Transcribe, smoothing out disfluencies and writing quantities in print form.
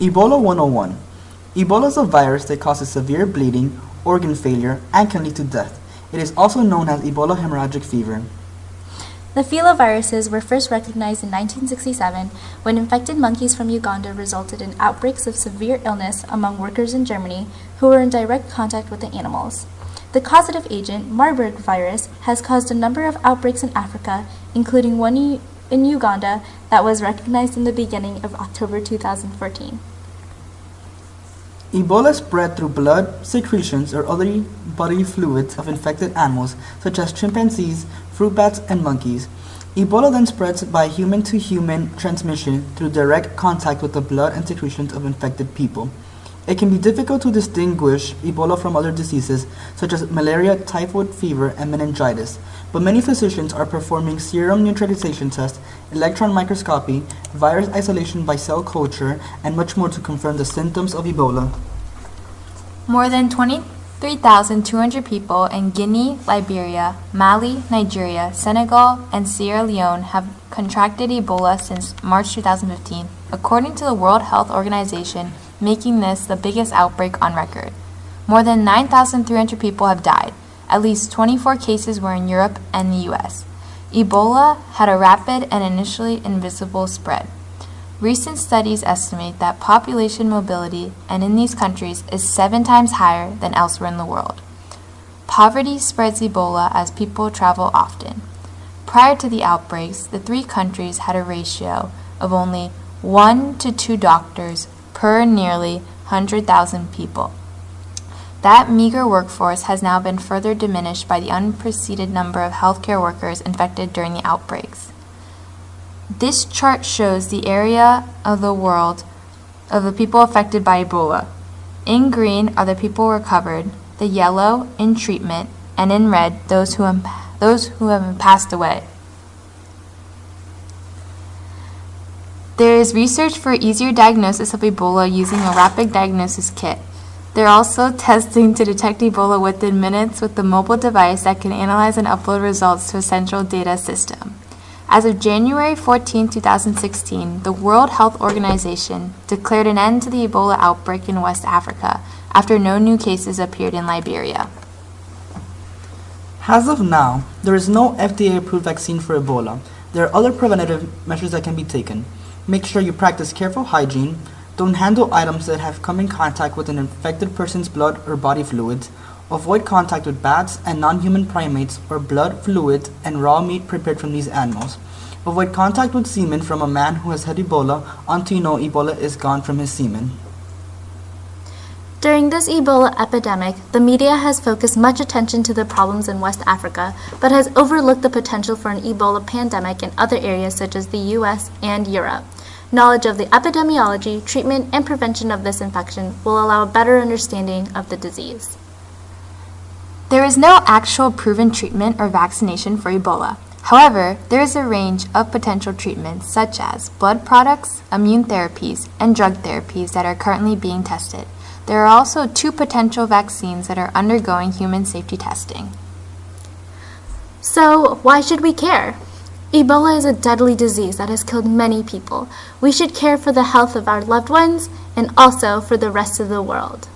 Ebola 101. Ebola is a virus that causes severe bleeding, organ failure, and can lead to death. It is also known as Ebola hemorrhagic fever. The filoviruses were first recognized in 1967 when infected monkeys from Uganda resulted in outbreaks of severe illness among workers in Germany who were in direct contact with the animals. The causative agent, Marburg virus, has caused a number of outbreaks in Africa, including one in Uganda that was recognized in the beginning of October 2014. Ebola spread through blood, secretions, or other bodily fluids of infected animals, such as chimpanzees, fruit bats, and monkeys. Ebola then spreads by human-to-human transmission through direct contact with the blood and secretions of infected people. It can be difficult to distinguish Ebola from other diseases, such as malaria, typhoid fever, and meningitis, but many physicians are performing serum neutralization tests, electron microscopy, virus isolation by cell culture, and much more to confirm the symptoms of Ebola. More than 23,200 people in Guinea, Liberia, Mali, Nigeria, Senegal, and Sierra Leone have contracted Ebola since March 2015, according to the World Health Organization, making this the biggest outbreak on record. More than 9,300 people have died. At least 24 cases were in Europe and the US. Ebola had a rapid and initially invisible spread. Recent studies estimate that population mobility in these countries is 7 times higher than elsewhere in the world. Poverty spreads Ebola as people travel often. Prior to the outbreaks, the 3 countries had a ratio of only 1 to 2 doctors per nearly 100,000 people. That meager workforce has now been further diminished by the unprecedented number of healthcare workers infected during the outbreaks. This chart shows the area of the world of the people affected by Ebola. In green are the people recovered, the yellow in treatment, and in red those who have passed away. There is research for easier diagnosis of Ebola using a rapid diagnosis kit. They're also testing to detect Ebola within minutes with a mobile device that can analyze and upload results to a central data system. As of January 14, 2016, the World Health Organization declared an end to the Ebola outbreak in West Africa after no new cases appeared in Liberia. As of now, there is no FDA-approved vaccine for Ebola. There are other preventative measures that can be taken. Make sure you practice careful hygiene. Don't handle items that have come in contact with an infected person's blood or body fluids. Avoid contact with bats and non-human primates or blood, fluids, and raw meat prepared from these animals. Avoid contact with semen from a man who has had Ebola until you know Ebola is gone from his semen. During this Ebola epidemic, the media has focused much attention to the problems in West Africa, but has overlooked the potential for an Ebola pandemic in other areas such as the US and Europe. Knowledge of the epidemiology, treatment, and prevention of this infection will allow a better understanding of the disease. There is no actual proven treatment or vaccination for Ebola. However, there is a range of potential treatments such as blood products, immune therapies, and drug therapies that are currently being tested. There are also 2 potential vaccines that are undergoing human safety testing. So, why should we care? Ebola is a deadly disease that has killed many people. We should care for the health of our loved ones and also for the rest of the world.